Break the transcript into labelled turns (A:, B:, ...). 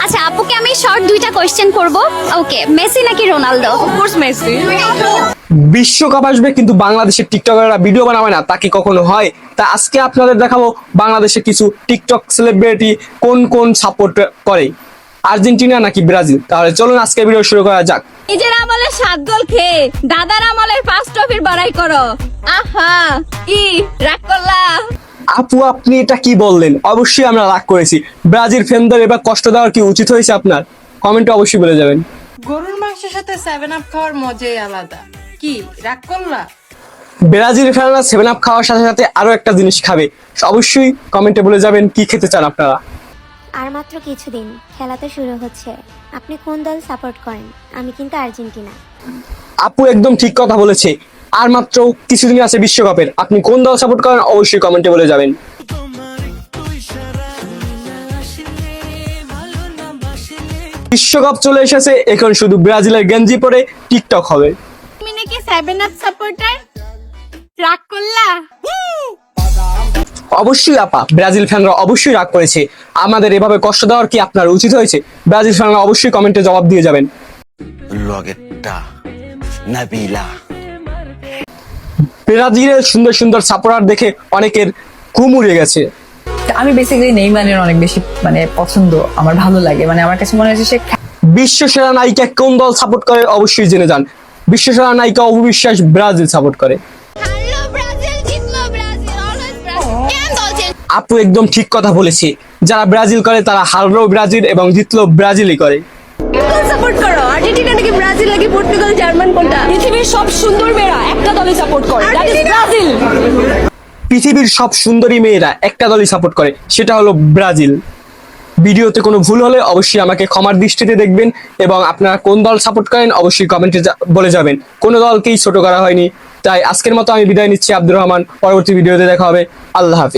A: আচ্ছা আপুকে আমি শর্ট দুইটা কোশ্চেন করব। ওকে, মেসি নাকি রোনালদো?
B: Of course Messi.
C: বিশ্বকাপ আসবে কিন্তু বাংলাদেশের টিকটকাররা ভিডিও বানাবে না, তা কি কখনো হয়? তা আজকে আপনাদের দেখাবো বাংলাদেশের কিছু টিকটক সেলিব্রিটি কোন কোন সাপোর্ট করে, আর্জেন্টিনা নাকি ব্রাজিল। তাহলে চলুন আজকে ভিডিও শুরু করা যাক।
B: নিজের আমলে 7 গোল খেয়ে দাদার আমলের 5 ট্রফির বড়াই করো। আহা কি রাগ করলা?
C: আপু আপনি এটা কি বললেন? অবশ্যই আমরা রাগ করেছি। ব্রাজিল ফ্যানদের এবার কষ্ট দেওয়ার কি উচিত হয়েছে আপনার? কমেন্টে অবশ্যই বলে যাবেন।
D: গরুর মাংসের সাথে 7 আপ খাওয়ার মজাই আলাদা। কি রাগ করলা?
C: ব্রাজিল ফ্যানরা 7 আপ খাওয়ার সাথে সাথে আরো একটা জিনিস খাবে, অবশ্যই কমেন্টে বলে যাবেন কি খেতে চান আপনারা।
E: আর মাত্র কিছুদিন খেলাতে শুরু হচ্ছে। আপনি কোন দল সাপোর্ট করেন? আমি কিন্তু আর্জেন্টিনা।
C: আপু একদম ঠিক কথা বলেছে। আর মাত্র কিছুদিন আছে বিশ্বকাপের, আপনি কোন দল সাপোর্ট করেন অবশ্যই কমেন্টে বলে যাবেন। বিশ্বকাপ চলে এসেছে, এখন শুধু ব্রাজিলের গেঞ্জি পরে টিকটক হবে।
B: তুমি নাকি 7 আপ সাপোর্টার? রাগ করলা?
C: অবশ্যই আপা, ব্রাজিল ফ্যানরা অবশ্যই রাগ করেছে। আমাদের এভাবে কষ্ট দেওয়ার কি আপনার উচিত হয়েছে? ব্রাজিল ফ্যানরা অবশ্যই কমেন্টে জবাব দিয়ে যাবেন।
F: Logueta Nabila
C: ব্রাজিলের সুন্দর সুন্দর সাপোর্টার দেখে অনেকের ঘুম উড়ে গেছে।
G: আমি বেসিক্যালি নেইমারের অনেক বেশি পছন্দ, আমার ভালো লাগে। আমার কাছে মনে হচ্ছে সে
C: বিশ্বসেরা নায়িকা কোন দল সাপোর্ট করে অবশ্যই জেনে যান। বিশ্বসেরা নায়িকা অবিশ্বাস ব্রাজিল সাপোর্ট করে।
A: হ্যালো ব্রাজিল, জিতলো ব্রাজিল, অলওয়েজ ব্রাজিল। কেন দল চেঞ্জ?
C: আপু একদম ঠিক কথা বলেছে। যারা ব্রাজিল করে তারা হারলেও ব্রাজিল এবং জিতলেও ব্রাজিলই করে।
B: কোন সাপোর্ট করো? আর্জেন্টিনা নাকি ব্রাজিল নাকি পর্তুগাল জার্মান কোনটা? পৃথিবীর সব সুন্দর মেয়েরা একটা দলই সাপোর্ট করে, দ্যাট ইজ ব্রাজিল।
C: পৃথিবীর সব সুন্দরী মেয়েরা একটা দলই সাপোর্ট করে, সেটা হলো ব্রাজিল। ভিডিওতে কোনো ভুল হলে অবশ্যই আমাকে ক্ষমার দৃষ্টিতে দেখবেন এবং আপনারা কোন দল সাপোর্ট করেন অবশ্যই কমেন্টে বলে যাবেন। কোনো দলকেই ছোট করা হয়নি। তাই আজকের মতো আমি বিদায় নিচ্ছি, আব্দুর রহমান। পরবর্তী ভিডিওতে দেখা হবে। আল্লাহ হাফিজ।